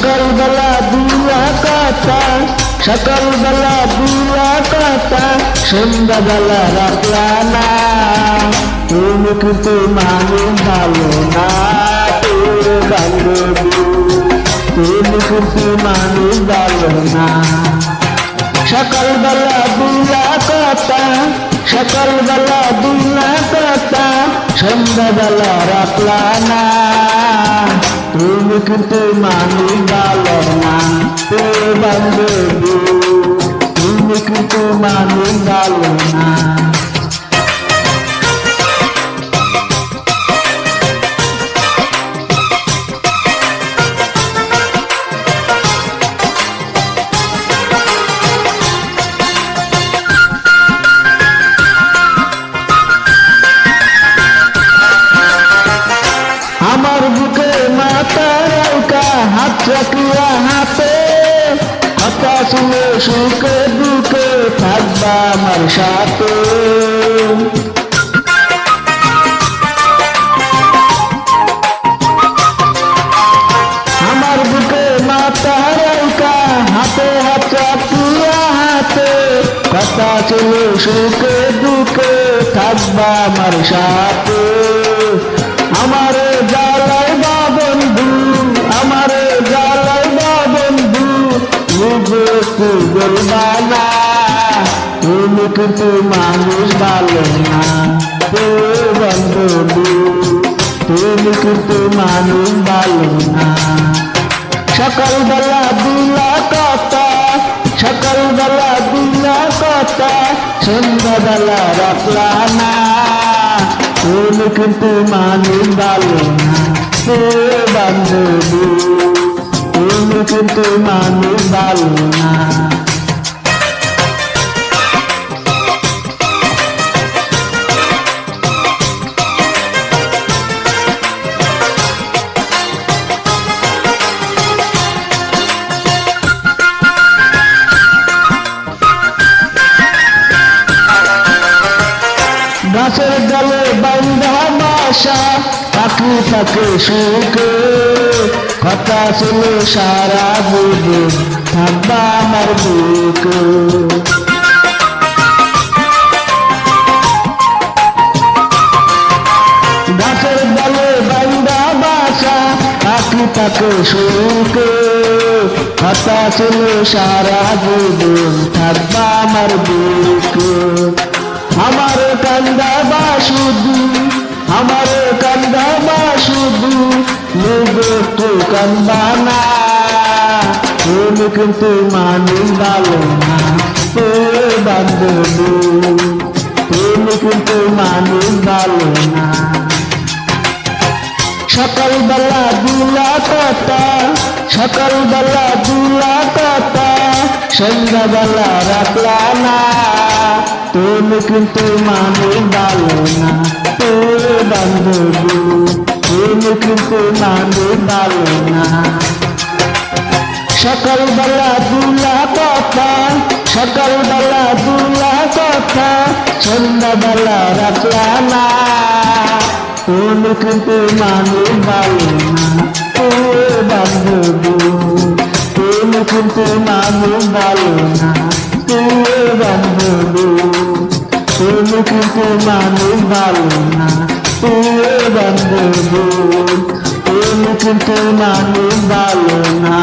সকালবেলা দুলা কথা, সকালবেলা দুলা কথা, সন্ধ্যাবেলা রাখলা না। তুমি কিন্তু মানুষ ভালো না তোর বান্ধবী, তুমি কিন্তু মানুষ ভালো না। সকালবেলা দুলা কথা, সকালবেলা দুলা কথা, সন্ধ্যাবেলা রাখলা না। তুমি কিন্তু মানুষ ভালো না তোর বান্ধবী, তুমি কিন্তু মানুষ ভালো না। আমার বুকে মাথা রাখা, হাত রাখিয়া হাতে, কথা শুনে সুখে দুঃখে থাকবা আমার সাথে। আমার বুকে মাথা রাখা, হাতে হাত রাখিয়া হাতে, কথা শুনে সুখে দুঃখে থাকবা আমার সাথে। আমারে জ্বালাই বা বন্ধু, আমারে জ্বালাই বা বন্ধু, মুখে একটু বলবা না। তুমি কিন্তু মানুষ ভালো না তোর বান্ধবী, তুমি কিন্তু মানুষ ভালো না। সকালবেলা দুলা কথা, সকালবেলা দুলা কথা, সন্ধ্যাবেলা রাখলা না। তুমি কিন্তু মানুষ ভালো না তোর বান্ধবী, তুমি কিন্তু মানুষ ভালো না। গাছের ডালে বান্ধা বাসা, পাখি থাকে সুখে, কথা শুনে সারা জীবন থাকবা আমার বুকে। গাছের ডালে বান্ধা বাসা, পাখি থাকে সুখে, কথা শুনে সারা জীবন থাকবা আমার বুকে। আমার কান্দাবা শুধু, আমার কান্দাবা শুধু, নিজে একটু কান্দা না। তুমি কিন্তু মানুষ ভালো না তোর বান্ধবী, তুমি কিন্তু মানুষ ভালো না। সকালবেলা দুলা কথা, সকালবেলা দুলা কথা, সন্ধ্যাবেলা রাখলা না। তুমি কিন্তু মানুষ ভালো না তোর বান্ধবী, তুমি কিন্তু মানুষ ভালো না। সকালবেলা দুলা কথা, সকালবেলা দুলা কথা, সন্ধ্যাবেলা রাখলা না। তুমি কিন্তু মানুষ ভালো না তোর বান্ধবী, তুমি কিন্তু মানুষ ভালো না তোর বান্ধবী, তুমি কিন্তু মানুষ ভালো না তোর বান্ধবী, তুমি কিন্তু মানুষ ভালো না।